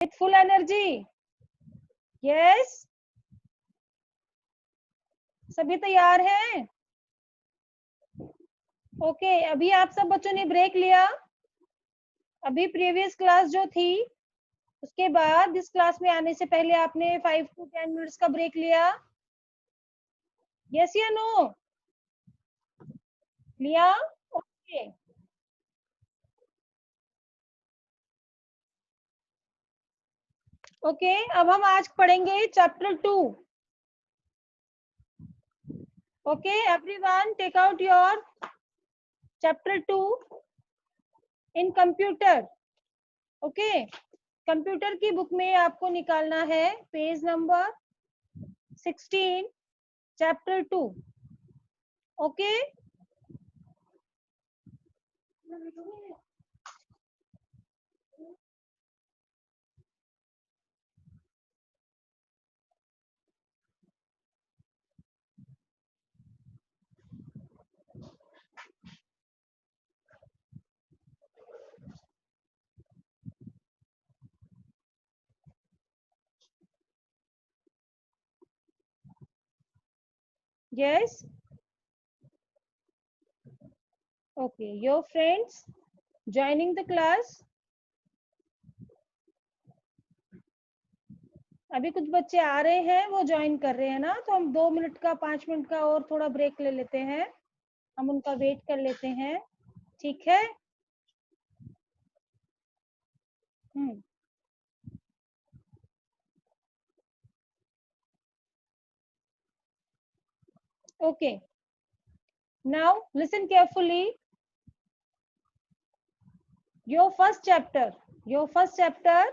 With full energy. Yes, सभी तैयार हैं? ओके, अभी आप सब बच्चों ने ब्रेक लिया? अभी प्रीवियस क्लास जो थी उसके बाद इस क्लास में आने से पहले आपने 5 to 10 मिनट्स का ब्रेक लिया? यस या नो? लिया? ओके। ओके, अब हम आज पढ़ेंगे chapter 2। Okay everyone, take out your chapter 2 in computer. Okay, computer की बुक में आपको निकालना है page number 16, chapter 2। Okay, yes, okay, your friends joining the class? अभी कुछ बच्चे आ रहे हैं, वो ज्वाइन कर रहे हैं ना, तो हम 2 मिनट का 5 मिनट का और थोड़ा ब्रेक ले लेते हैं, हम उनका वेट कर लेते हैं, ठीक है? Okay, now listen carefully. Your first chapter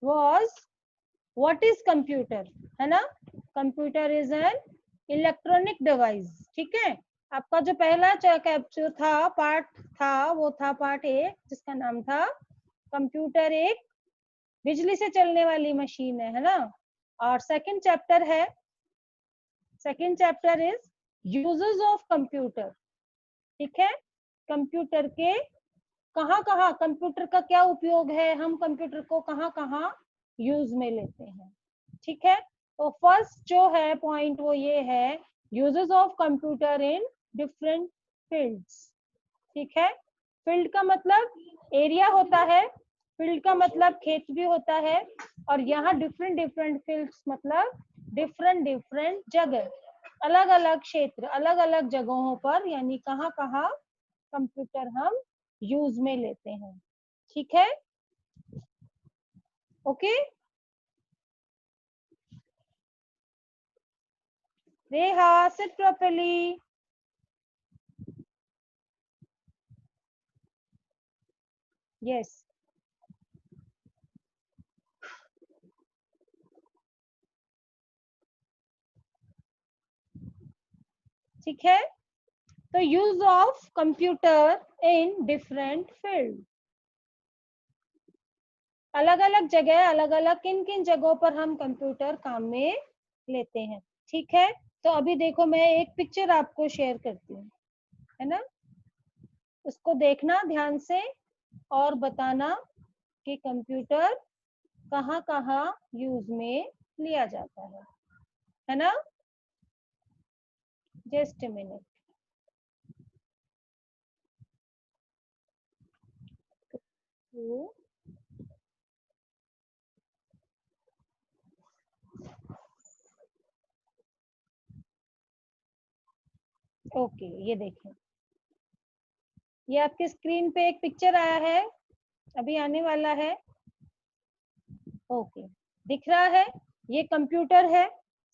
was what is computer, है ना? Computer is an electronic device, ठीक है? आपका जो पहला कैप्चर था, पार्ट था, वो था पार्ट 1, जिसका नाम था कंप्यूटर एक बिजली से चलने वाली मशीन है ना? और second chapter is uses of computer, ठीक है? कंप्यूटर के कहाँ कहाँ, कंप्यूटर का क्या उपयोग है, हम कंप्यूटर को कहाँ कहाँ यूज में लेते हैं, ठीक है? तो फर्स्ट जो है पॉइंट वो ये है, uses of computer in different fields, ठीक है? फील्ड का मतलब एरिया होता है, फील्ड का मतलब खेत भी होता है, और यहाँ डिफरेंट फील्ड्स मतलब डिफरेंट जगह, अलग अलग क्षेत्र, अलग अलग जगहों पर, यानी कहाँ कहाँ कंप्यूटर हम यूज में लेते हैं, ठीक है? ओके, रेहा सिट प्रॉपर्ली। यस, ठीक है? तो use of computer in different field, अलग अलग जगह, अलग अलग किन किन जगहों पर हम कंप्यूटर काम में लेते हैं, ठीक है? तो अभी देखो, मैं एक पिक्चर आपको शेयर करती हूँ, है ना? उसको देखना ध्यान से और बताना कि कंप्यूटर कहाँ कहाँ यूज में लिया जाता है ना? Just a minute. ओके, ये देखें, ये आपके स्क्रीन पे एक पिक्चर आया है, अभी आने वाला है। ओके, दिख रहा है? ये कंप्यूटर है,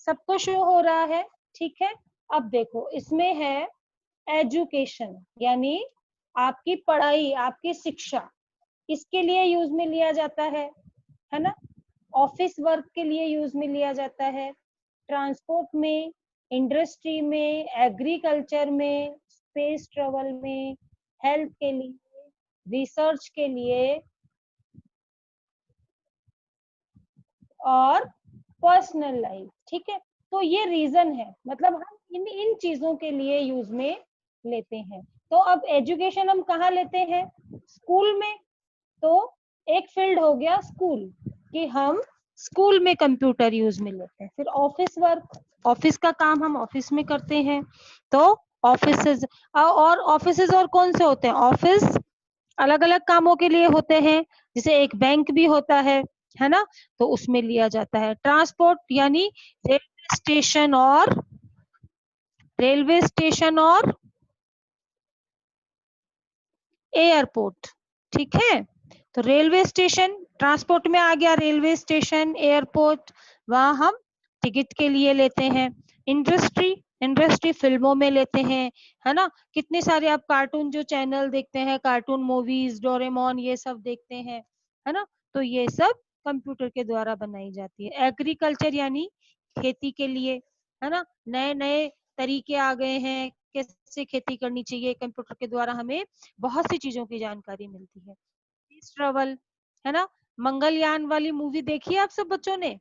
सबको शो हो रहा है, ठीक है? अब देखो, इसमें है एजुकेशन, यानी आपकी पढ़ाई, आपकी शिक्षा, इसके लिए यूज में लिया जाता है ना? ऑफिस वर्क के लिए यूज में लिया जाता है, ट्रांसपोर्ट में, इंडस्ट्री में, एग्रीकल्चर में, स्पेस ट्रेवल में, हेल्थ के लिए, रिसर्च के लिए, और पर्सनल लाइफ, ठीक है? तो ये रीजन है, मतलब हम इन इन चीजों के लिए यूज में लेते हैं। तो अब एजुकेशन हम कहाँ लेते हैं? स्कूल में। तो एक फील्ड हो गया स्कूल, कि हम स्कूल में कंप्यूटर यूज में लेते हैं। फिर ऑफिस वर्क, ऑफिस का काम हम ऑफिस में करते हैं, तो ऑफिसेज। और ऑफिसेज और कौन से होते हैं? ऑफिस अलग अलग कामों के लिए होते हैं, जैसे एक बैंक भी होता है ना, तो उसमें लिया जाता है। ट्रांसपोर्ट यानी रेलवे स्टेशन और एयरपोर्ट, ठीक है। तो रेलवे स्टेशन ट्रांसपोर्ट में आ गया, रेलवे स्टेशन, एयरपोर्ट, वहां हम टिकट के लिए लेते हैं। इंडस्ट्री फिल्मों में लेते हैं, है ना। कितने सारे आप कार्टून जो चैनल देखते हैं, कार्टून मूवीज, डोरेमोन, ये सब देखते हैं, है ना। तो ये सब कंप्यूटर के द्वारा बनाई जाती है। एग्रीकल्चर यानी खेती के लिए, है ना, नए नए तरीके आ गए हैं, कैसे खेती करनी चाहिए, कंप्यूटर के द्वारा हमें बहुत सी चीजों की जानकारी मिलती है। स्पेस ट्रेवल, है ना, मंगलयान वाली मूवी देखी है आप सब बच्चों ने,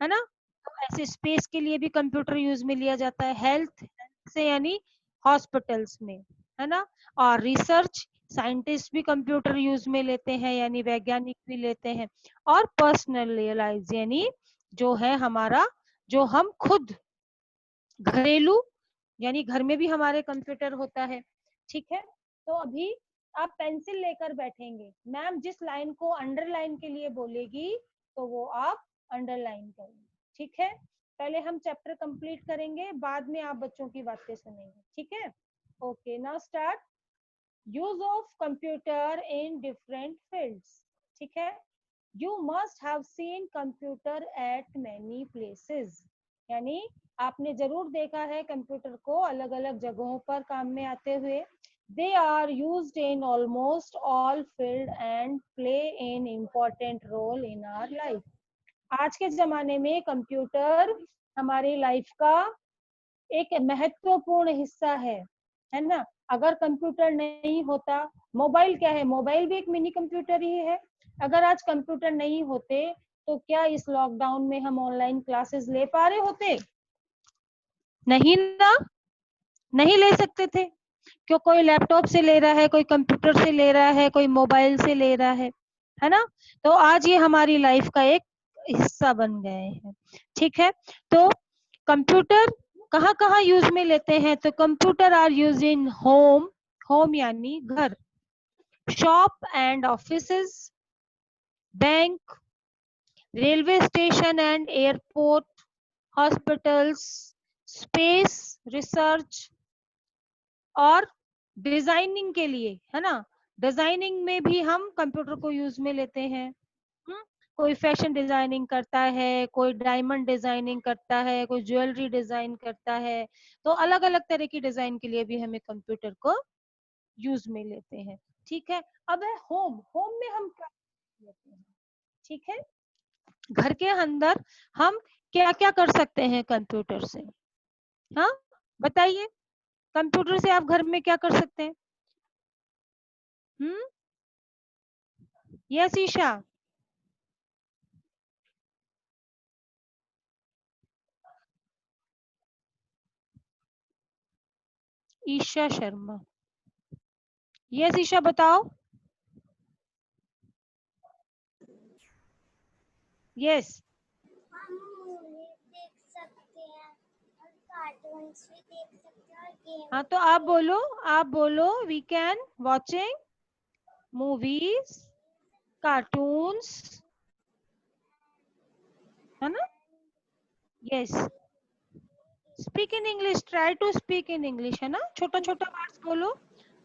है ना। तो ऐसे स्पेस के लिए भी कंप्यूटर यूज में लिया जाता है। हेल्थ से यानी हॉस्पिटल्स में, है ना। और रिसर्च, साइंटिस्ट भी कंप्यूटर यूज में लेते हैं, यानी वैज्ञानिक भी लेते हैं। और पर्सनलाइज यानी जो है हमारा, जो हम खुद घरेलू, यानी घर में भी हमारे कंप्यूटर होता है, ठीक है। तो अभी आप पेंसिल लेकर बैठेंगे, मैम जिस लाइन को अंडरलाइन के लिए बोलेगी तो वो आप अंडरलाइन करेंगे, ठीक है। पहले हम चैप्टर कंप्लीट करेंगे, बाद में आप बच्चों की बातें सुनेंगे, ठीक है। Okay, now start. Use of computer in different fields, ठीक है। You must have seen computer eight many places, यानी आपने जरूर देखा है कंप्यूटर को अलग अलग जगहों पर काम में आते हुए। They are used in almost all field and play an important role in our life. आज के जमाने में कंप्यूटर हमारी लाइफ का एक महत्वपूर्ण हिस्सा है ना। अगर कंप्यूटर नहीं होता, मोबाइल क्या है, मोबाइल भी एक मिनी कंप्यूटर ही है। अगर आज कंप्यूटर नहीं होते तो क्या इस लॉकडाउन में हम ऑनलाइन क्लासेस ले पा रहे होते? नहीं ना, नहीं ले सकते थे। क्यों? कोई लैपटॉप से ले रहा है, कोई कंप्यूटर से ले रहा है, कोई मोबाइल से ले रहा है ना। तो आज ये हमारी लाइफ का एक हिस्सा बन गए हैं, ठीक है। तो कंप्यूटर कहाँ कहाँ यूज में लेते हैं? तो computer are use in home, home यानी घर, shop and offices, bank, railway station and airport, hospitals, space, research, और डिजाइनिंग के लिए, है ना। डिजाइनिंग में भी हम कंप्यूटर को यूज में लेते हैं। कोई फैशन डिजाइनिंग करता है, कोई डायमंड डिजाइनिंग करता है, कोई ज्वेलरी डिजाइन करता है। तो अलग अलग तरह की डिजाइन के लिए भी हमें कंप्यूटर को यूज में लेते हैं, ठीक है। अब है होम, होम में हम क्या लेते हैं, ठीक है। घर के अंदर हम क्या क्या कर सकते हैं कंप्यूटर से? हाँ, बताइए, कंप्यूटर से आप घर में क्या कर सकते हैं? यस ईशा। ईशा शर्मा, यस ईशा बताओ। यस, हम मूवी देख सकते हैं और कार्टून्स भी देख सकते हैं और गेम। हाँ तो आप बोलो, आप बोलो, we can watching movies, cartoons, है ना। Yes, speak in English, try to speak in English, है ना। छोटा छोटा वर्ड्स बोलो।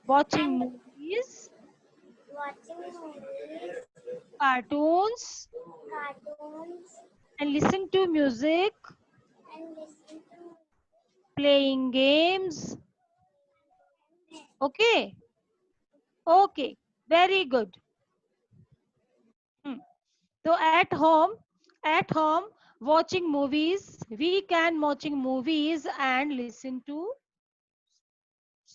Watching and movies, watching movies, cartoons, cartoons, and listen to music, and listen to playing games. Okay, okay, very good. तो at home watching movies, we can watching movies and listen to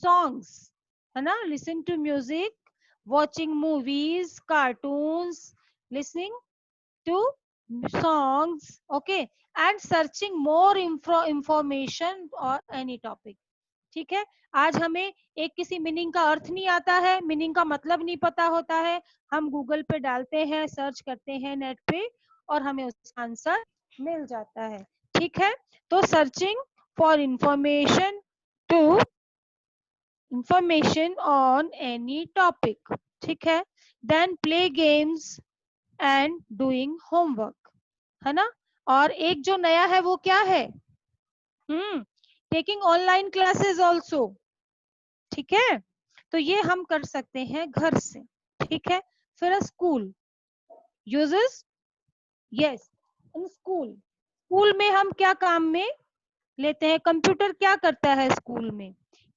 songs, है ना। listen to music, watching movies, cartoons, listening to songs, okay, and searching more information or any topic, ठीक है, आज हमें एक किसी meaning का अर्थ नहीं आता है, मीनिंग का मतलब नहीं पता होता है, हम गूगल पे डालते हैं, सर्च करते हैं नेट पे और हमें उसका आंसर मिल जाता है। ठीक है, तो searching for information to information on any topic. ठीक है, then play games and doing homework, है ना। और एक जो नया है वो क्या है, टेकिंग ऑनलाइन क्लासेस ऑल्सो। ठीक है, तो ये हम कर सकते हैं घर से। ठीक है, फिर school uses, yes, in school, school में हम क्या काम में लेते हैं, कंप्यूटर क्या करता है स्कूल में,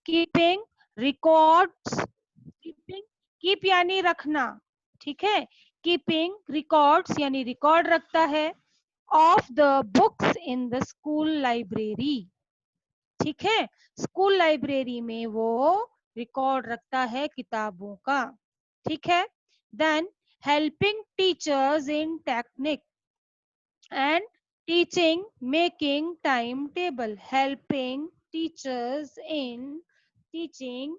कीपिंग रिकॉर्ड्स, कीपिंग, कीप यानी रखना, ठीक है, कीपिंग रिकॉर्ड्स यानी रिकॉर्ड रखता है of the books in the school library. ठीक है, स्कूल लाइब्रेरी में वो रिकॉर्ड रखता है किताबों का। ठीक है, then helping teachers in technique and teaching making time table, helping teachers in teaching,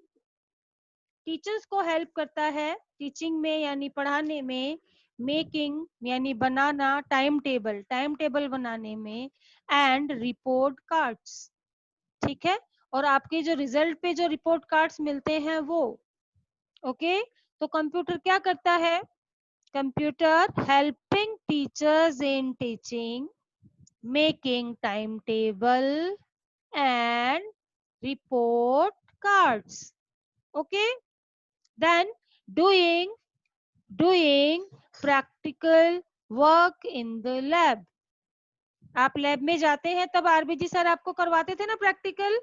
teachers को हेल्प करता है टीचिंग में यानी पढ़ाने में, मेकिंग यानी बनाना, टाइम टेबल, टाइम टेबल बनाने में, एंड रिपोर्ट कार्ड्स। ठीक है, और आपके जो रिजल्ट पे जो रिपोर्ट कार्ड्स मिलते हैं वो, ओके। तो कंप्यूटर क्या करता है, computer helping teachers in teaching, making time table and report cards, okay. Then doing doing practical work in the lab, आप लैब में जाते हैं तब आरबीजी सर आपको करवाते थे ना प्रैक्टिकल,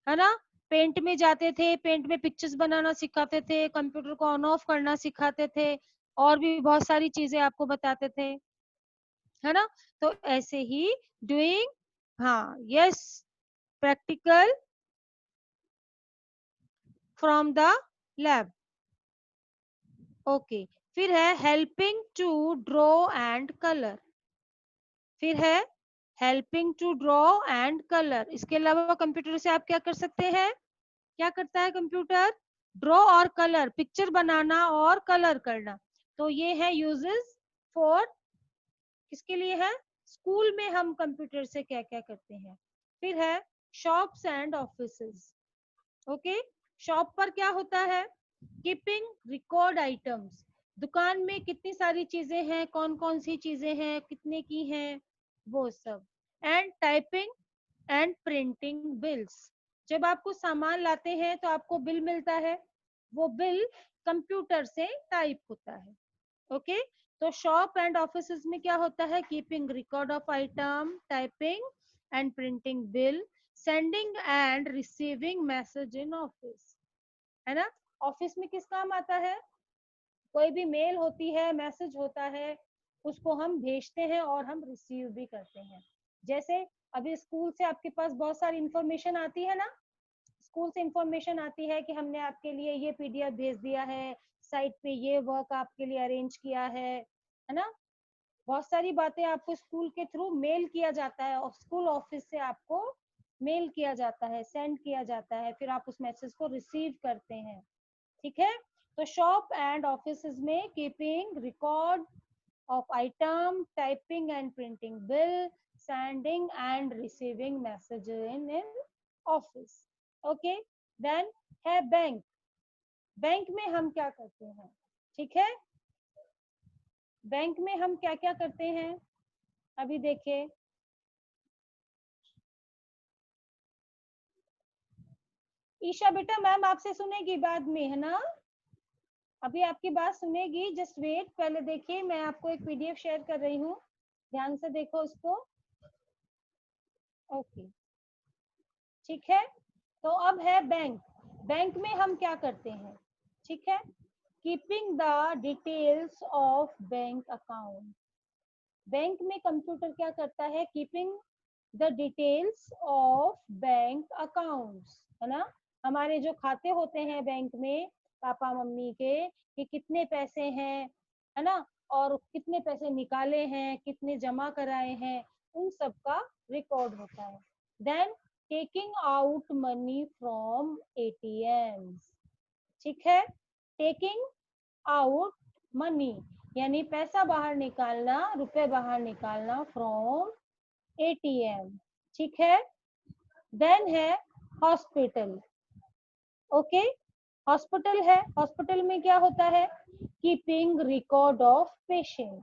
है ना। पेंट में जाते थे, पेंट में पिक्चर्स बनाना सिखाते थे, कंप्यूटर को ऑन ऑफ करना सिखाते थे, और भी बहुत सारी चीजें आपको बताते थे, है ना। तो ऐसे ही डूइंग, हाँ yes, practical from the lab, okay. फिर है helping to draw and colour, फिर है helping to draw and colour. इसके अलावा कंप्यूटर से आप क्या कर सकते हैं, क्या करता है कंप्यूटर, ड्रॉ और कलर, पिक्चर बनाना और कलर करना। तो ये है यूजेस फॉर, किसके लिए है, स्कूल में हम कंप्यूटर से क्या क्या करते हैं। फिर है shops and offices, okay. Shop पर क्या होता है, कीपिंग रिकॉर्ड आइटम्स, दुकान में कितनी सारी चीजें हैं, कौन कौन सी चीजें हैं, कितने की हैं, वो सब। And typing and printing bills, जब आप कुछ सामान लाते हैं तो आपको बिल मिलता है, वो बिल कंप्यूटर से टाइप होता है, ओके। तो शॉप एंड ऑफिस में क्या होता है, keeping record of item, typing and printing bill, sending end receiving message in office, है ना। ऑफिस में किस काम आता है, कोई भी मेल होती है, मैसेज होता है, उसको हम भेजते हैं और हम रिसीव भी करते हैं। जैसे अभी स्कूल से आपके पास बहुत सारी इंफॉर्मेशन आती है ना, स्कूल से इंफॉर्मेशन आती है कि हमने आपके लिए ये पीडीएफ भेज दिया है, साइट पे ये वर्क आपके लिए अरेंज किया है ना। बहुत सारी बातें आपको स्कूल के थ्रू मेल किया जाता है और स्कूल ऑफिस से आपको मेल किया जाता है, सेंड किया जाता है, फिर आप उस मैसेज को रिसीव करते हैं। ठीक है, तो शॉप एंड ऑफिस में keeping record of item, typing and printing bill, sending and receiving messages in office. Okay, then है बैंक, बैंक में हम क्या करते हैं, ठीक है, बैंक में हम क्या क्या करते हैं, अभी देखिए, ईशा बेटा मैम आपसे सुनेगी बाद में, है ना, अभी आपकी बात सुनेगी, जस्ट वेट, पहले देखिए मैं आपको एक पीडीएफ शेयर कर रही हूँ, ध्यान से देखो उसको, ओके। ठीक है, तो अब है बैंक, बैंक में हम क्या करते हैं, ठीक है, keeping the details of bank account, bank में कंप्यूटर क्या करता है, keeping the details of bank accounts, है ना, हमारे जो खाते होते हैं बैंक में पापा मम्मी के, कि कितने पैसे हैं, है ना, और कितने पैसे निकाले हैं, कितने जमा कराए हैं, उन सब का रिकॉर्ड होता है। Then taking out money from ATMs, ठीक है, टेकिंग आउट मनी यानी पैसा बाहर निकालना, रुपए बाहर निकालना फ्रॉम एटीएम, ठीक है। देन है हॉस्पिटल, ओके, हॉस्पिटल है, हॉस्पिटल में क्या होता है, कीपिंग रिकॉर्ड ऑफ पेशेंट,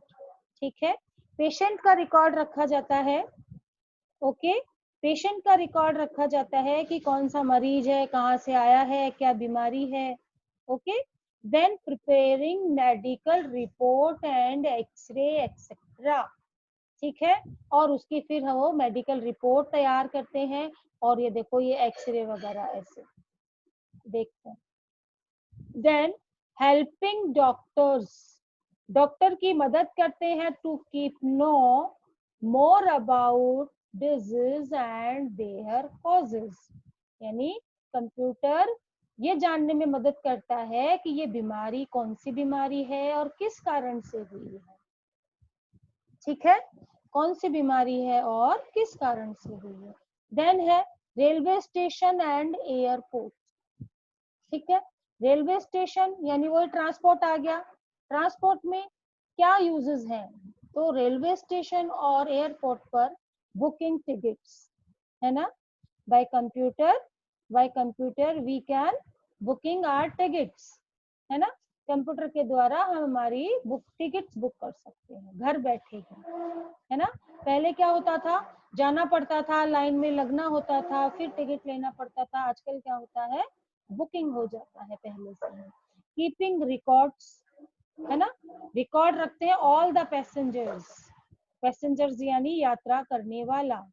ठीक है, पेशेंट का रिकॉर्ड रखा जाता है, ओके, पेशेंट का रिकॉर्ड रखा जाता है कि कौन सा मरीज है, कहाँ से आया है, क्या बीमारी है, okay. Then preparing medical report and X ray etcetera, ठीक है, और उसकी फिर हम वो मेडिकल रिपोर्ट तैयार करते हैं, और ये देखो ये एक्सरे वगैरह ऐसे देखते हैं। देन हेल्पिंग डॉक्टर्स, डॉक्टर की मदद करते हैं to keep know more about disease and their causes, यानी कंप्यूटर ये जानने में मदद करता है कि ये बीमारी कौन सी बीमारी है और किस कारण से हुई है, ठीक है, कौन सी बीमारी है और किस कारण से हुई है। देन है रेलवे स्टेशन एंड एयरपोर्ट, ठीक है, रेलवे स्टेशन यानी वो ट्रांसपोर्ट आ गया, ट्रांसपोर्ट में क्या यूजेस हैं, तो रेलवे स्टेशन और एयरपोर्ट पर बुकिंग टिकट्स, है ना, by computer we can booking our tickets, है ना, कंप्यूटर के द्वारा हम हमारी टिकट्स बुक कर सकते हैं घर बैठे ही, है ना। पहले क्या होता था, जाना पड़ता था, लाइन में लगना होता था, फिर टिकट लेना पड़ता था, आजकल क्या होता है, बुकिंग हो जाता है पहले से ही। कीपिंग रिकॉर्ड्स, है ना, रिकॉर्ड रखते हैं ऑल द पैसेंजर्स, पैसेंजर्स यानी यात्रा करने वाला,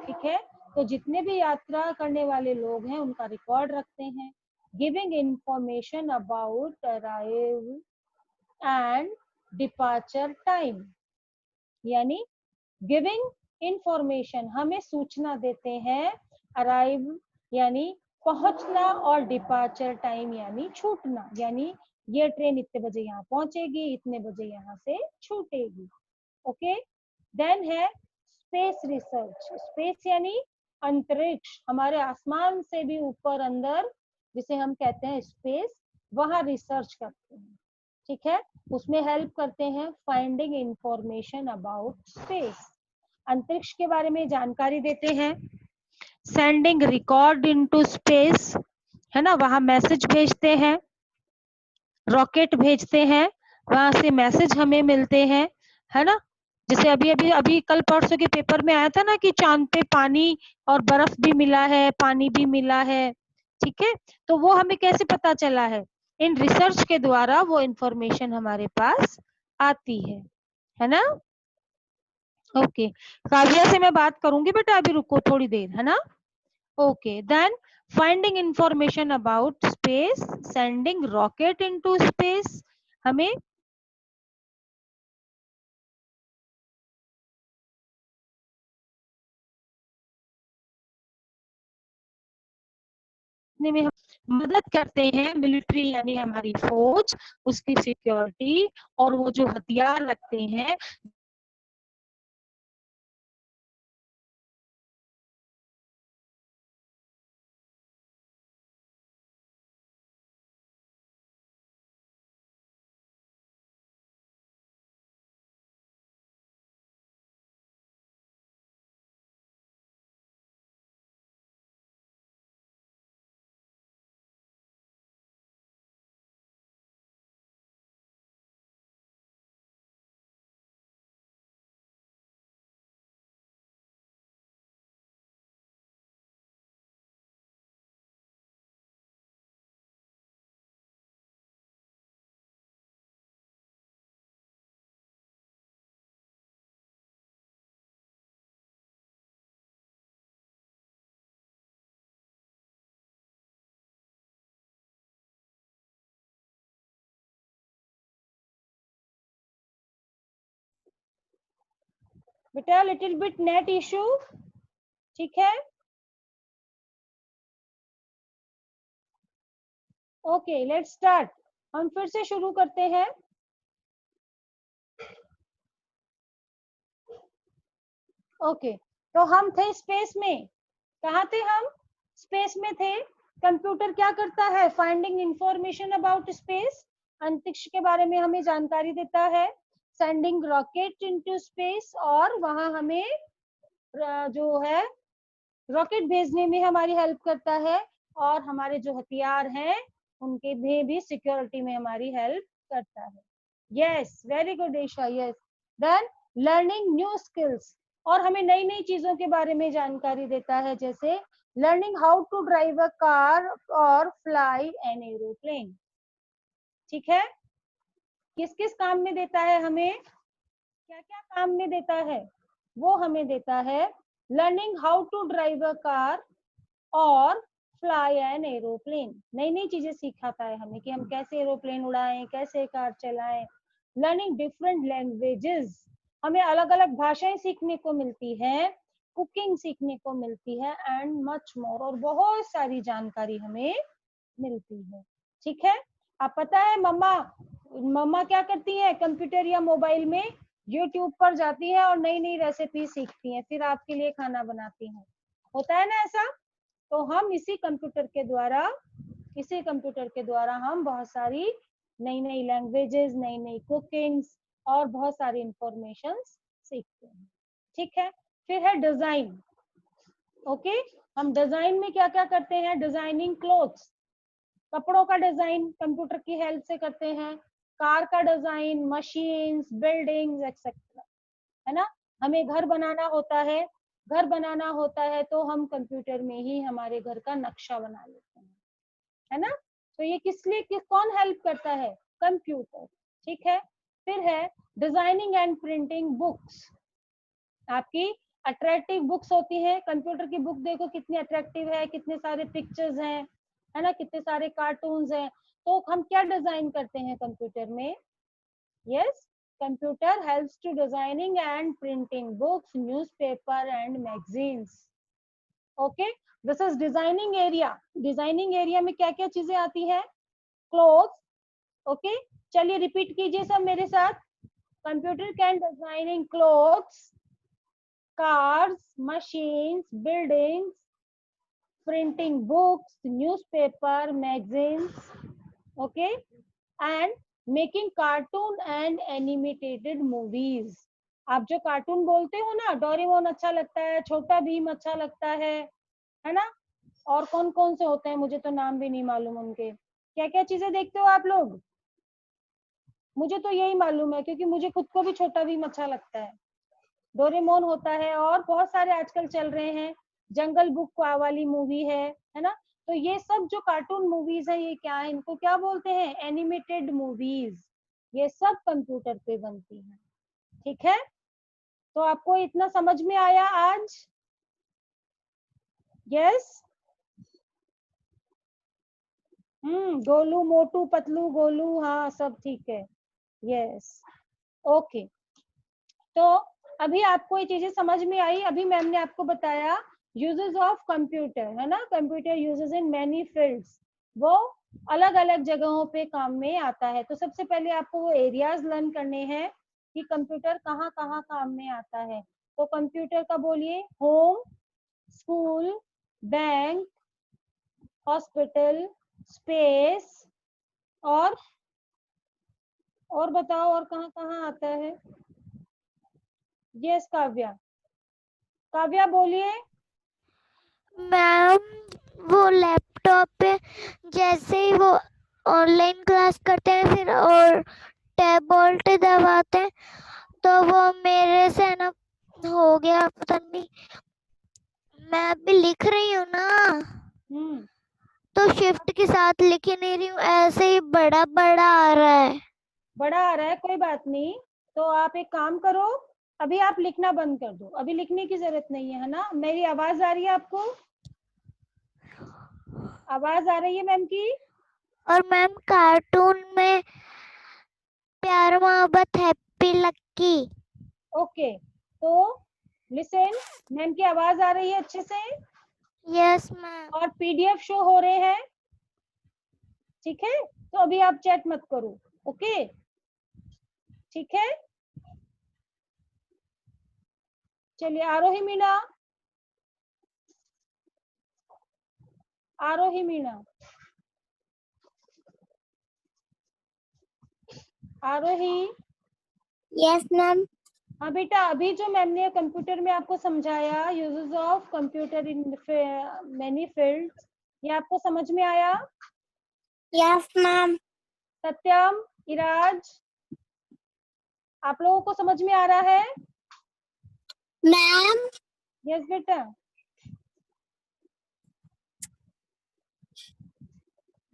ठीक है, तो जितने भी यात्रा करने वाले लोग हैं उनका रिकॉर्ड रखते हैं। Giving information about arrival and departure time, यानी गिविंग इंफॉर्मेशन हमें सूचना देते हैं, अराइव यानी पहुंचना, और डिपार्चर टाइम यानी छूटना, यानी ये ट्रेन इतने बजे यहाँ पहुंचेगी, इतने बजे यहाँ से छूटेगी, ओके। देन है स्पेस रिसर्च, स्पेस यानी अंतरिक्ष, हमारे आसमान से भी ऊपर अंदर जिसे हम कहते हैं स्पेस, वहां रिसर्च करते हैं, ठीक है, उसमें हेल्प करते हैं फाइंडिंग इंफॉर्मेशन अबाउट स्पेस, अंतरिक्ष के बारे में जानकारी देते हैं। सेंडिंग रिकॉर्ड इनटू स्पेस, है ना, वहां मैसेज भेजते हैं, रॉकेट भेजते हैं, वहां से मैसेज हमें मिलते हैं, है ना, जैसे अभी अभी अभी कल परसों के पेपर में आया था ना कि चांद पे पानी और बर्फ भी मिला है, पानी भी मिला है, ठीक है, तो वो हमें कैसे पता चला है, इन रिसर्च के द्वारा वो इंफॉर्मेशन हमारे पास आती है ना। ओके, काव्या से मैं बात करूंगी बेटा, अभी रुको थोड़ी देर, है ना। Okay, then finding information about space, sending rocket into space, हमें में हम मदद करते हैं, मिलिट्री यानी हमारी फौज, उसकी सिक्योरिटी, और वो जो हथियार रखते हैं बेटा लिटिल बिट नेट इशू, ठीक है, ओके लेट्स स्टार्ट, हम फिर से शुरू करते हैं। ओके, तो हम थे स्पेस में, कहाँ थे हम? स्पेस में थे। कंप्यूटर क्या करता है? फाइंडिंग इंफॉर्मेशन अबाउट स्पेस, अंतरिक्ष के बारे में हमें जानकारी देता है। सेंडिंग रॉकेट इनटू स्पेस, और वहां हमें जो है रॉकेट भेजने में हमारी हेल्प करता है, और हमारे जो हथियार हैं उनके में भी सिक्योरिटी में हमारी हेल्प करता है। Yes, very good Isha, yes. Then learning new skills, और हमें नई नई चीजों के बारे में जानकारी देता है, जैसे learning how to drive a car और फ्लाई एन एरोप्लेन। ठीक है, किस किस काम में देता है हमें? क्या क्या काम में देता है? वो हमें देता है learning how to drive a car और फ्लाई एन एरोप्लेन। नई नई चीजें सिखाता है हमें कि हम कैसे एरोप्लेन उड़ाएं, कैसे कार चलाएं। लर्निंग डिफरेंट लैंग्वेजेस, हमें अलग अलग भाषाएं सीखने को मिलती है, कुकिंग सीखने को मिलती है, एंड मच मोर, और बहुत सारी जानकारी हमें मिलती है। ठीक है, आप पता है मम्मा मम्मा क्या करती है? कंप्यूटर या मोबाइल में यूट्यूब पर जाती है और नई नई रेसिपी सीखती हैं, फिर आपके लिए खाना बनाती हैं। होता है ना ऐसा? तो हम इसी कंप्यूटर के द्वारा हम बहुत सारी नई नई लैंग्वेजेस, नई नई कुकिंग्स और बहुत सारी इंफॉर्मेशन सीखते हैं। ठीक है, फिर है डिजाइन। ओके, हम डिजाइन में क्या क्या करते हैं? डिजाइनिंग क्लोथ्स, कपड़ों का डिजाइन कंप्यूटर की हेल्प से करते हैं। कार का डिजाइन, मशीन्स, बिल्डिंग्स एक्सेट्रा, है ना। हमें घर बनाना होता है तो हम कंप्यूटर में ही हमारे घर का नक्शा बना लेते हैं, है ना। तो ये कौन हेल्प करता है? कंप्यूटर। ठीक है, फिर है डिजाइनिंग एंड प्रिंटिंग बुक्स। आपकी अट्रैक्टिव बुक्स होती है, कंप्यूटर की बुक देखो कितनी अट्रैक्टिव है, कितने सारे पिक्चर्स हैं, है ना, कितने सारे कार्टून्स हैं। तो हम क्या डिजाइन करते हैं कंप्यूटर में? Yes, computer helps to designing and printing books, newspaper and magazines. Okay, this is designing area. Designing area में क्या क्या चीजें आती है? क्लोथ। ओके, चलिए रिपीट कीजिए सब मेरे साथ। Computer can designing clothes, cars, machines, buildings, printing books, newspaper, magazines, okay, and making cartoon and animated movies. आप जो कार्टून बोलते हो ना, डोरेमोन अच्छा लगता है, छोटा भीम अच्छा लगता है ना, और कौन कौन से होते हैं मुझे तो नाम भी नहीं मालूम उनके। क्या क्या चीजें देखते हो आप लोग? मुझे तो यही मालूम है, क्योंकि मुझे खुद को भी छोटा भीम अच्छा लगता है। डोरेमोन होता है, और बहुत सारे आजकल चल रहे हैं, जंगल बुक वाली मूवी है ना। तो ये सब जो कार्टून मूवीज है, ये क्या है, इनको क्या बोलते हैं? Animated movies. ये सब कंप्यूटर पे बनती है। ठीक है, तो आपको इतना समझ में आया आज? यस। गोलू मोटू पतलू गोलू, हाँ सब ठीक है। Yes, okay. तो अभी आपको ये चीजें समझ में आई। अभी मैम ने आपको बताया यूजेस ऑफ कंप्यूटर, है ना। Computer uses in many fields, वो अलग अलग जगहों पे काम में आता है। तो सबसे पहले आपको वो एरियाज लर्न करने हैं कि कंप्यूटर कहाँ कहाँ काम में आता है। तो कंप्यूटर का बोलिए, home, school, bank, hospital, space, और बताओ और कहाँ कहाँ आता है? यस काव्या, काव्या बोलिए। मैम वो लैपटॉप पे जैसे ही वो ऑनलाइन क्लास करते हैं फिर और टैब ऑल्ट दबाते हैं तो वो मेरे से ना हो गया, पता नहीं, मैं अभी लिख रही हूँ ना हम्म तो शिफ्ट के साथ लिख ही नहीं रही हूँ, ऐसे ही बड़ा बड़ा आ रहा है। बड़ा आ रहा है, कोई बात नहीं। तो आप एक काम करो, अभी आप लिखना बंद कर दो, अभी लिखने की जरूरत नहीं है ना। मेरी आवाज आ रही है आपको? आवाज आ रही है मैम की? और मैम कार्टून में प्यार मोहब्बत हैप्पी लक्की। ओके, तो लिसन, मैम की आवाज आ रही है अच्छे से, यस मैम। और पीडीएफ शो हो रहे हैं? ठीक है, तो अभी आप चैट मत करो। ओके, ठीक है। चलिए आरोही मीना, आरोही मीणा, आरोही। Yes ma'am. हाँ बेटा, अभी जो मैम ने कंप्यूटर में आपको समझाया, uses of computer in many fields, ये आपको समझ में आया? Yes ma'am. सत्यम, इराज, आप लोगों को समझ में आ रहा है? मैम यस बेटा,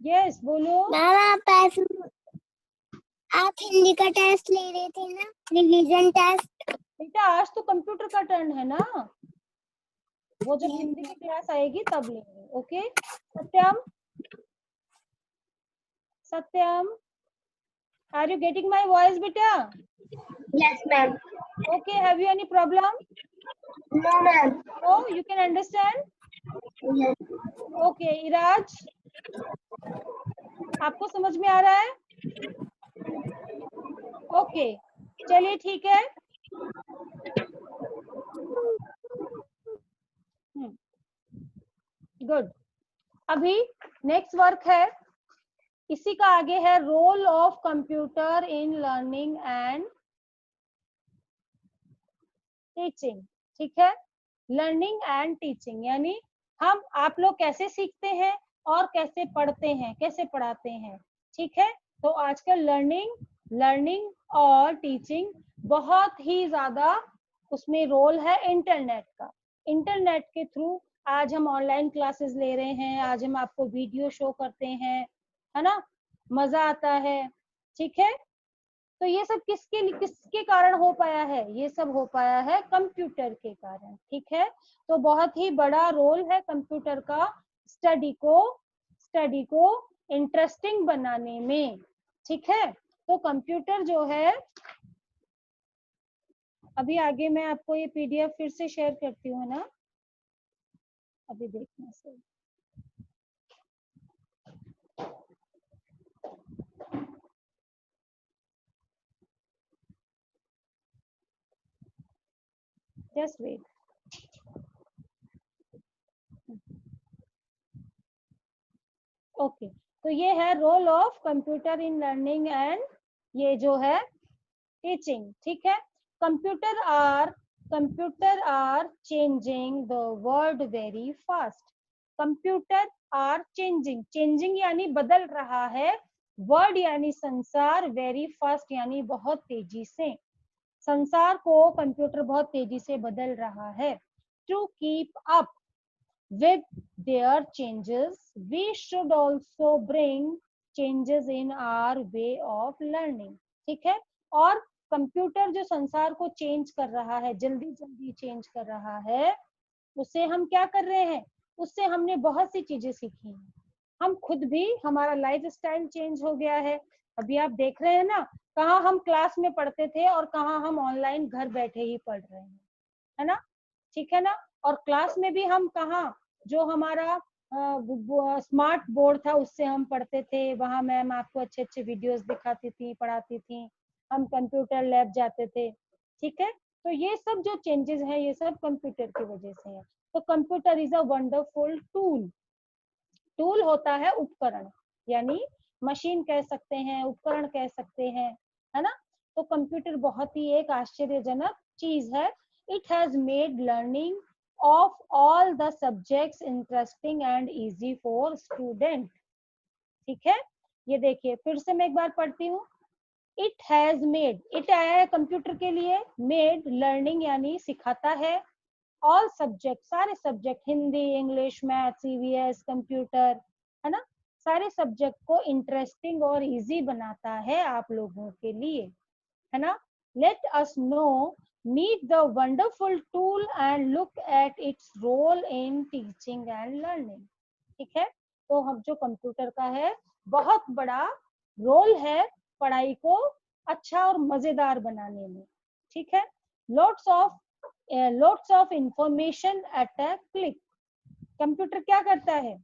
यस बोलो। मैम आप हिंदी का टेस्ट ले रहे थे ना, रिवीजन टेस्ट? बेटा आज तो कंप्यूटर का टर्न है ना, वो जब हिंदी की क्लास आएगी तब लेंगे। Okay Satyam, Satyam, are you getting my voice बेटा? Yes ma'am. Okay, have you any problem? No ma'am. No, you can understand? Okay Iraj, आपको समझ में आ रहा है? ओके चलिए ठीक है। गुड। अभी नेक्स्ट वर्क है, इसी का आगे है role of computer in learning and teaching. ठीक है, लर्निंग एंड टीचिंग यानी हम आप लोग कैसे सीखते हैं और कैसे पढ़ते हैं, कैसे पढ़ाते हैं। ठीक है, तो आजकल लर्निंग और टीचिंग बहुत ही ज्यादा उसमें रोल है इंटरनेट का। इंटरनेट के थ्रू आज हम ऑनलाइन क्लासेस ले रहे हैं, आज हम आपको वीडियो शो करते हैं, है ना, मजा आता है। ठीक है, तो ये सब किसके कारण हो पाया है? ये सब हो पाया है कंप्यूटर के कारण। ठीक है, तो बहुत ही बड़ा रोल है कंप्यूटर का स्टडी को इंटरेस्टिंग बनाने में। ठीक है, तो कंप्यूटर जो है, अभी आगे मैं आपको ये पीडीएफ फिर से शेयर करती हूँ ना, अभी देखना सही। Just wait. ओके, तो ये है role of computer in learning and ये जो है टीचिंग। ठीक है, computer are changing the world very fast. Computer are changing यानी बदल रहा है, वर्ल्ड यानी संसार, वेरी फास्ट यानी बहुत तेजी से। संसार को कंप्यूटर बहुत तेजी से बदल रहा है। To keep up with their changes, we should also bring changes in our way of learning. ठीक है, और कंप्यूटर जो संसार को चेंज कर रहा है, जल्दी जल्दी चेंज कर रहा है, उससे हम क्या कर रहे हैं? उससे हमने बहुत सी चीजें सीखी हैं। हम खुद भी, हमारा लाइफ स्टाइल चेंज हो गया है। अभी आप देख रहे हैं ना, कहाँ हम क्लास में पढ़ते थे और कहाँ हम ऑनलाइन घर बैठे ही पढ़ रहे हैं, है ना? ठीक है ना? और क्लास में भी हम कहाँ, जो हमारा स्मार्ट बोर्ड था उससे हम पढ़ते थे, वहां मैम आपको अच्छे अच्छे वीडियोस दिखाती थी, पढ़ाती थी, हम कंप्यूटर लैब जाते थे। ठीक है, तो ये सब जो चेंजेस हैं ये सब कंप्यूटर की वजह से है। तो computer is a wonderful tool होता है उपकरण, यानी मशीन कह सकते हैं, उपकरण कह सकते हैं, है ना? तो कंप्यूटर बहुत ही एक आश्चर्यजनक चीज है। It has made learning of all the subjects interesting and easy for student. ठीक है, ये देखिए फिर से मैं एक बार पढ़ती हूँ। इट हैज मेड, इट आया है कंप्यूटर के लिए, मेड लर्निंग यानी सिखाता है, ऑल सब्जेक्ट सारे subject, Hindi, English, math, CVS, computer, है ना, सारे सब्जेक्ट को इंटरेस्टिंग और इजी बनाता है आप लोगों के लिए, है ना? Let us now meet the wonderful tool and look at its role in teaching and learning. ठीक है, तो हम जो कंप्यूटर का है बहुत बड़ा रोल है पढ़ाई को अच्छा और मजेदार बनाने में। ठीक है, lots of information at a click. Computer क्या करता है,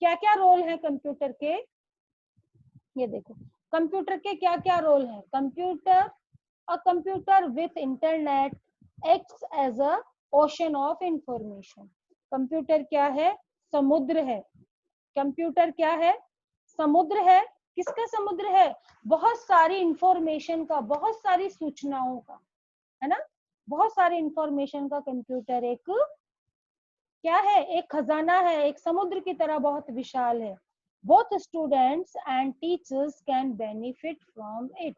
क्या क्या रोल है कंप्यूटर के? ये देखो कंप्यूटर के क्या क्या रोल है। Computer with internet acts as a ocean of information. Computer क्या है? समुद्र है, कंप्यूटर क्या है? समुद्र है। किसका समुद्र है? बहुत सारी इंफॉर्मेशन का, बहुत सारी सूचनाओं का, है ना, बहुत सारी इंफॉर्मेशन का कंप्यूटर एक क्या है? एक खजाना है, एक समुद्र की तरह बहुत विशाल है। Both students and teachers can benefit from it.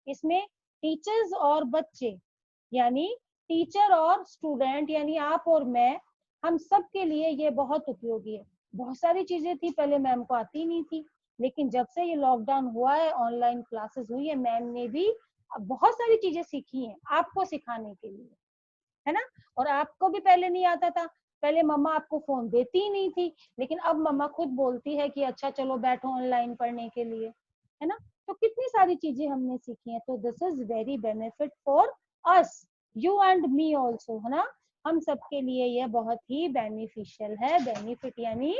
इसमें टीचर्स और बच्चे, यानी टीचर और स्टूडेंट, यानी आप और मैं, हम सब के लिए ये बहुत उपयोगी है। बहुत सारी चीजें थी पहले मैम को आती नहीं थी, लेकिन जब से ये लॉकडाउन हुआ है, ऑनलाइन क्लासेस हुई है, मैम ने भी बहुत सारी चीजें सीखी हैं आपको सिखाने के लिए, है ना। और आपको भी पहले नहीं आता था, पहले मम्मा आपको फोन देती ही नहीं थी, लेकिन अब मम्मा खुद बोलती है कि अच्छा चलो बैठो ऑनलाइन पढ़ने के लिए, है ना। तो कितनी सारी चीजें हमने सीखी हैं। तो this is very benefit for us, you and me also, है ना। हम सबके लिए यह बहुत ही बेनिफिशियल है। बेनिफिट यानी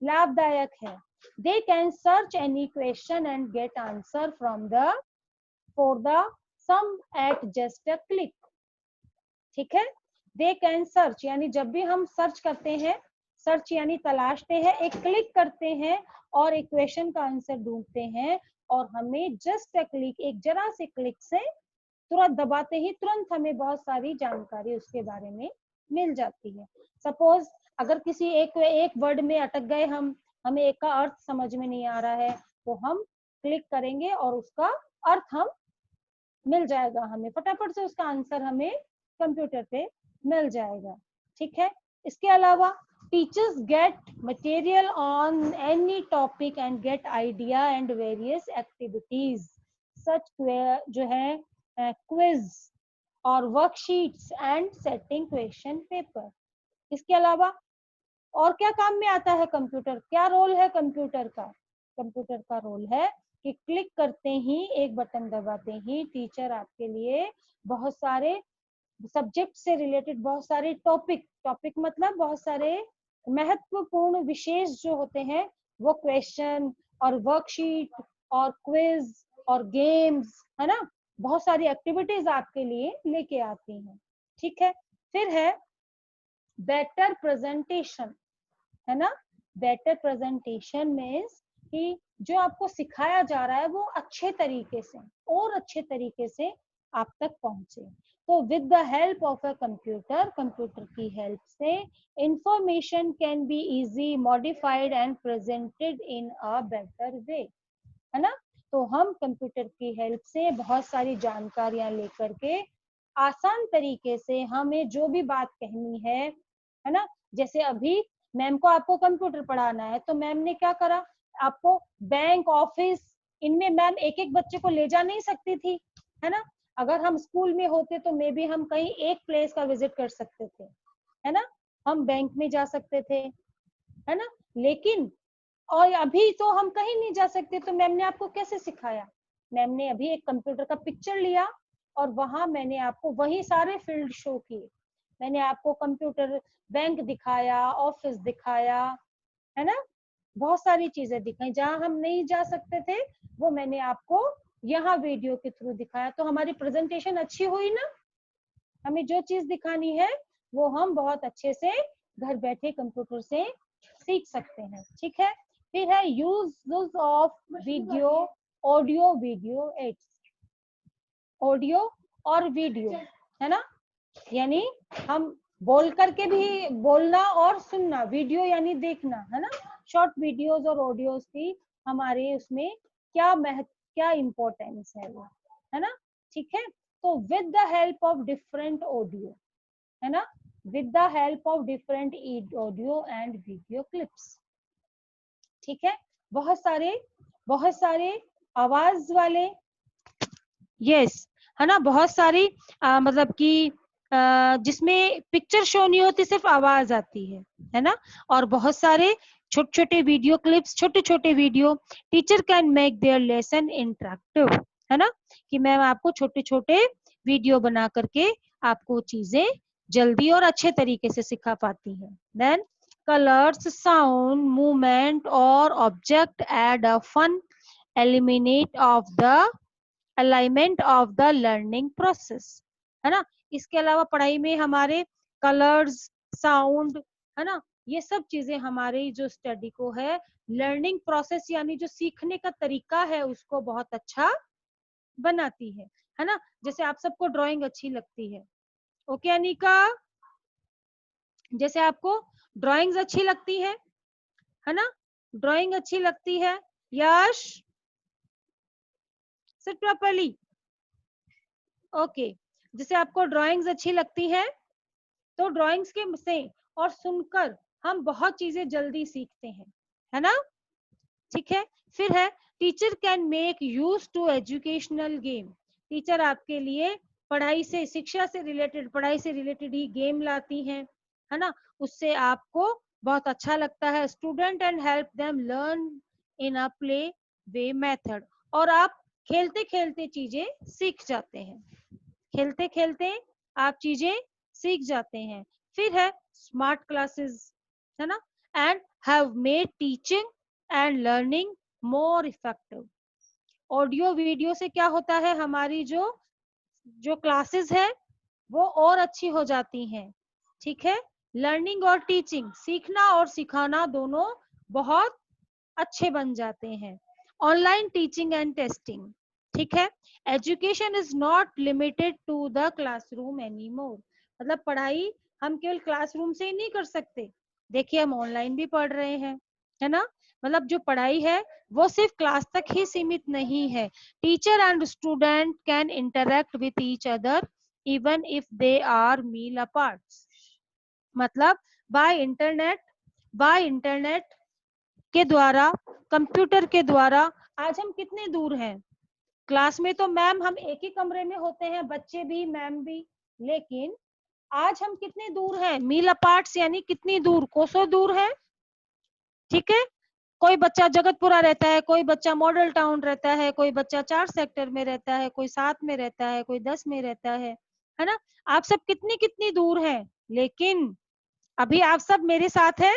लाभदायक है। They can search any question and get answer from the for the some at just a click. ठीक है, दे कैन सर्च यानी जब भी हम सर्च करते हैं, सर्च यानी तलाशते हैं, एक क्लिक करते हैं और इक्वेशन का आंसर ढूंढते हैं, और हमें जस्ट अ क्लिक, एक जरा से क्लिक से तुरंत दबाते ही तुरंत हमें बहुत सारी जानकारी उसके बारे में मिल जाती है। सपोज अगर किसी एक वर्ड में अटक गए हम, हमें एक का अर्थ समझ में नहीं आ रहा है, तो हम क्लिक करेंगे और उसका अर्थ हम मिल जाएगा, हमें फटाफट से उसका आंसर हमें कंप्यूटर पे मिल जाएगा। ठीक है, इसके अलावा teachers get material on any topic and get idea and various activities such जो है क्विज और worksheets and setting question paper. इसके अलावा और क्या काम में आता है कंप्यूटर? क्या रोल है कंप्यूटर का? कंप्यूटर का रोल है कि क्लिक करते ही, एक बटन दबाते ही टीचर आपके लिए बहुत सारे सब्जेक्ट से रिलेटेड बहुत सारे टॉपिक मतलब बहुत सारे महत्वपूर्ण विशेष जो होते हैं, वो क्वेश्चन और वर्कशीट और क्विज और गेम्स, है ना, बहुत सारी एक्टिविटीज आपके लिए लेके आती हैं। ठीक है, फिर है बेटर प्रेजेंटेशन, है ना। बेटर प्रेजेंटेशन मीन्स कि जो आपको सिखाया जा रहा है वो अच्छे तरीके से और अच्छे तरीके से आप तक पहुंचे। तो with the help of a computer, computer की हेल्प से information can be easy modified and presented in a better way, है ना। तो हम कंप्यूटर की हेल्प से बहुत सारी जानकारियां लेकर के आसान तरीके से हमें जो भी बात कहनी है ना। जैसे अभी मैम को आपको कंप्यूटर पढ़ाना है, तो मैम ने क्या करा, आपको बैंक ऑफिस इनमें मैम एक एक बच्चे को ले जा नहीं सकती थी, है ना। अगर हम स्कूल में होते तो मे बी हम कहीं एक प्लेस का विजिट कर सकते थे, है ना, हम बैंक में जा सकते थे, है ना। लेकिन और अभी तो हम कहीं नहीं जा सकते, तो मैम ने आपको कैसे सिखाया? मैम ने अभी एक कंप्यूटर का पिक्चर लिया और वहां मैंने आपको वही सारे फील्ड शो किए। मैंने आपको कंप्यूटर बैंक दिखाया, ऑफिस दिखाया, है ना, बहुत सारी चीजें दिखाई। जहां हम नहीं जा सकते थे वो मैंने आपको यहाँ वीडियो के थ्रू दिखाया। तो हमारी प्रेजेंटेशन अच्छी हुई ना। हमें जो चीज दिखानी है वो हम बहुत अच्छे से घर बैठे कंप्यूटर से सीख सकते हैं। ठीक है, फिर है use of video, audio video aids, audio और वीडियो, है ना, यानी हम बोल करके भी बोलना और सुनना, वीडियो यानी देखना, है ना। शॉर्ट वीडियोस और ऑडियोस की हमारे उसमें क्या इम्पोर्टेंस है वो, है ना। ठीक है, तो with the help of different audio, है ना, with the help of different audio and video clips. ठीक है, बहुत सारे आवाज वाले, यस, है ना, बहुत सारी मतलब कि जिसमें पिक्चर शो नहीं होती, सिर्फ आवाज आती है ना। और बहुत सारे छोटे छोटे वीडियो क्लिप्स, छोटे छोटे video. Teacher can make their lesson interactive, है ना, कि मैं आपको छोटे छोटे वीडियो बना करके आपको चीजें जल्दी और अच्छे तरीके से सिखा पाती है। देन कलर्स, साउंड, मूवमेंट और object add a fun eliminate of the alignment of the learning process, है ना। इसके अलावा पढ़ाई में हमारे कलर्स, साउंड, है ना, ये सब चीजें हमारी जो स्टडी को है, लर्निंग प्रोसेस यानी जो सीखने का तरीका है उसको बहुत अच्छा बनाती है ना। जैसे आप सबको ड्राइंग अच्छी लगती है, ओके अनिका, जैसे आपको ड्राइंग्स अच्छी लगती है ना, ड्राइंग अच्छी लगती है। यश, सिट प्रॉपर्ली, ओके। जैसे आपको ड्राइंग्स अच्छी लगती है, तो ड्राइंग्स के से और सुनकर हम बहुत चीजें जल्दी सीखते हैं, है ना, ठीक है। फिर है teacher can make use to educational game. Teacher आपके लिए पढ़ाई से, शिक्षा से रिलेटेड, पढ़ाई से रिलेटेड ही गेम लाती हैं, है ना, उससे आपको बहुत अच्छा लगता है। Student and help them learn in a play way method, और आप खेलते खेलते चीजें सीख जाते हैं, खेलते खेलते आप चीजें सीख जाते हैं। फिर है स्मार्ट क्लासेस, है ना, and have made teaching and learning more effective. Audio video से क्या होता है, हमारी जो जो क्लासेस है वो और अच्छी हो जाती हैं, ठीक है। लर्निंग और टीचिंग, सीखना और सिखाना दोनों बहुत अच्छे बन जाते हैं। ऑनलाइन टीचिंग एंड टेस्टिंग, ठीक है। Education is not limited to the classroom any more, मतलब पढ़ाई हम केवल क्लासरूम से ही नहीं कर सकते, देखिए हम ऑनलाइन भी पढ़ रहे हैं, है ना। मतलब जो पढ़ाई है वो सिर्फ क्लास तक ही सीमित नहीं है। Teacher and student can interact with each other even if they are mile apart. मतलब बाय इंटरनेट के द्वारा, कंप्यूटर के द्वारा आज हम कितने दूर हैं। क्लास में तो मैम हम एक ही कमरे में होते हैं, बच्चे भी मैम भी, लेकिन आज हम कितने दूर हैं, मील अपार्ट यानी कितनी दूर, कोसों दूर है, ठीक है। कोई बच्चा जगतपुरा रहता है, कोई बच्चा मॉडल टाउन रहता है, कोई बच्चा 4 सेक्टर में रहता है, कोई 7 में रहता है, कोई 10 में रहता है ना। आप सब कितनी कितनी दूर हैं, लेकिन अभी आप सब मेरे साथ हैं,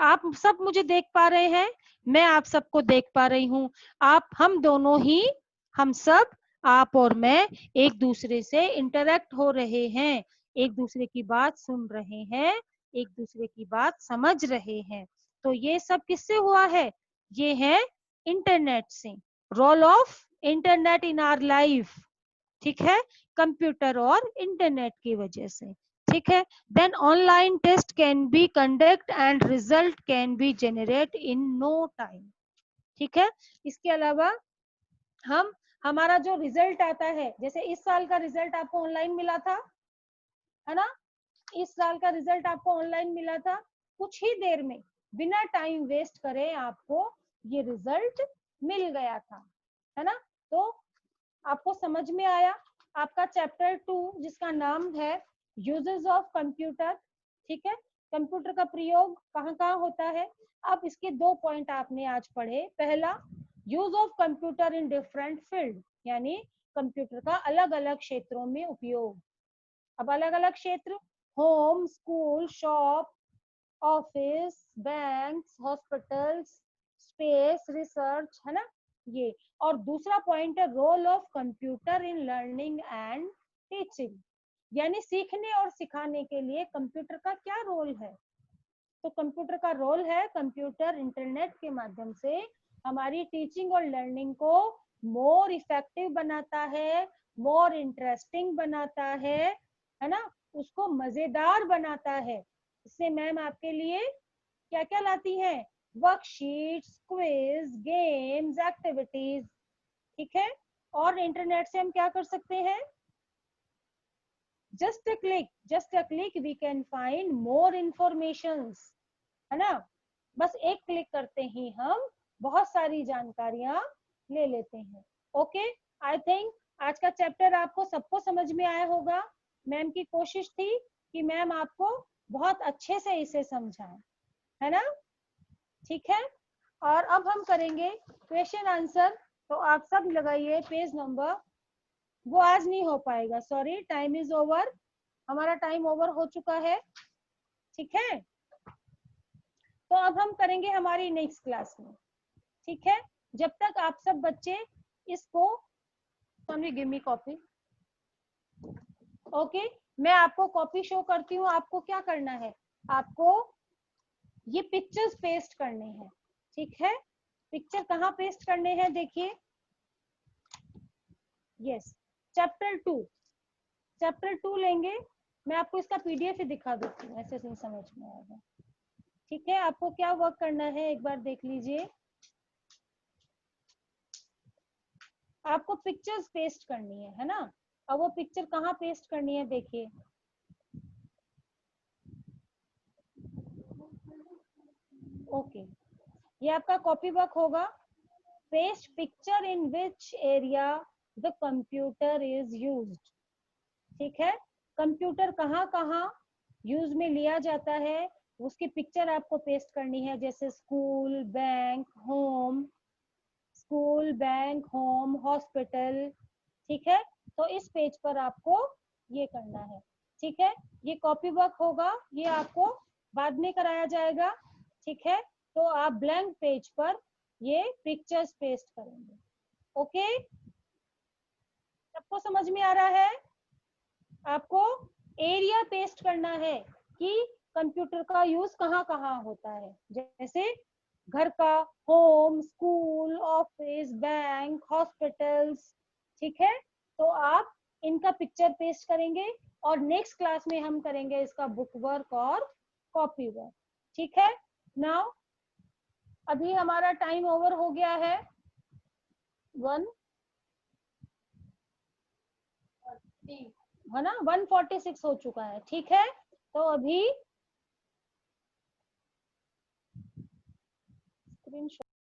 आप सब मुझे देख पा रहे हैं, मैं आप सबको देख पा रही हूँ। आप, हम दोनों ही, हम सब, आप और मैं एक दूसरे से इंटरेक्ट हो रहे हैं, एक दूसरे की बात सुन रहे हैं, एक दूसरे की बात समझ रहे हैं। तो ये सब किससे हुआ है, ये है इंटरनेट से। Role of internet in our life, ठीक है, कंप्यूटर और इंटरनेट की वजह से, ठीक है। Then online test can be conduct and result can be generate in no time, ठीक है। इसके अलावा हम, हमारा जो रिजल्ट आता है, जैसे इस साल का रिजल्ट आपको ऑनलाइन मिला था, है ना, इस साल का रिजल्ट आपको ऑनलाइन मिला था, कुछ ही देर में बिना टाइम वेस्ट करे आपको ये रिजल्ट मिल गया था, है ना। तो आपको समझ में आया आपका चैप्टर 2 जिसका नाम है यूजेस ऑफ कंप्यूटर, ठीक है, कंप्यूटर का प्रयोग कहाँ कहाँ होता है। अब इसके 2 पॉइंट आपने आज पढ़े। पहला, use of computer in different field, यानी कंप्यूटर का अलग अलग क्षेत्रों में उपयोग। अब अलग अलग क्षेत्र, home, school, shop, office, bank, hospitals, space, research, है ना ये। और दूसरा पॉइंट है role of computer in learning and teaching, यानी सीखने और सिखाने के लिए कंप्यूटर का क्या रोल है। तो कंप्यूटर का रोल है, कंप्यूटर इंटरनेट के माध्यम से हमारी टीचिंग और लर्निंग को मोर इफेक्टिव बनाता है, मोर इंटरेस्टिंग बनाता है ना, उसको मजेदार बनाता है। इससे मैम आपके लिए क्या क्या लाती है, वर्कशीट्स, क्विज, गेम्स, एक्टिविटीज, ठीक है। और इंटरनेट से हम क्या कर सकते हैं, just a click we can find more information, है ना। बस एक क्लिक करते ही हम बहुत सारी जानकारियां ले लेते हैं। ओके, आई थिंक आज का चैप्टर आपको सबको समझ में आया होगा। मैम की कोशिश थी कि मैम आपको बहुत अच्छे से इसे समझाएं, है ना, ठीक है। और अब हम करेंगे क्वेश्चन आंसर, तो आप सब लगाइए पेज नंबर, वो आज नहीं हो पाएगा, सॉरी, टाइम इज ओवर, हमारा टाइम ओवर हो चुका है, ठीक है। तो अब हम करेंगे हमारी नेक्स्ट क्लास में, ठीक है। जब तक आप सब बच्चे इसको, गिव मी कॉपी, ओके, मैं आपको कॉपी शो करती हूँ। आपको क्या करना है, आपको ये पिक्चर्स पेस्ट करने हैं, ठीक है। पिक्चर कहाँ पेस्ट करने हैं देखिए, यस, चैप्टर 2 लेंगे। मैं आपको इसका पीडीएफ ही दिखा देती हूँ, ऐसे नहीं समझ में आएगा, ठीक है। आपको क्या वर्क करना है एक बार देख लीजिए। आपको पिक्चर्स पेस्ट करनी है ना। अब वो पिक्चर कहाँ पेस्ट करनी है देखिए, ओके, ये आपका कॉपी वर्क होगा। Paste picture in which area the computer is used, ठीक है। कंप्यूटर कहाँ कहाँ यूज में लिया जाता है, उसकी पिक्चर आपको पेस्ट करनी है, जैसे school, bank, home, school, bank, home, hospital, ठीक है। तो इस पेज पर आपको ये करना है, ठीक है। ये कॉपी वर्क होगा, ये आपको बाद में कराया जाएगा, ठीक है। तो आप ब्लैंक पेज पर ये पिक्चर्स पेस्ट करेंगे, ओके। सबको समझ में आ रहा है। आपको एरिया पेस्ट करना है कि कंप्यूटर का यूज कहाँ कहाँ होता है, जैसे घर का, home, school, office, bank, hospitals, ठीक है। तो आप इनका पिक्चर पेस्ट करेंगे और नेक्स्ट क्लास में हम करेंगे इसका बुक वर्क और कॉपी वर्क, ठीक है। नाउ अभी हमारा टाइम ओवर हो गया है, 146 हो चुका है, ठीक है। तो अभी स्क्रीन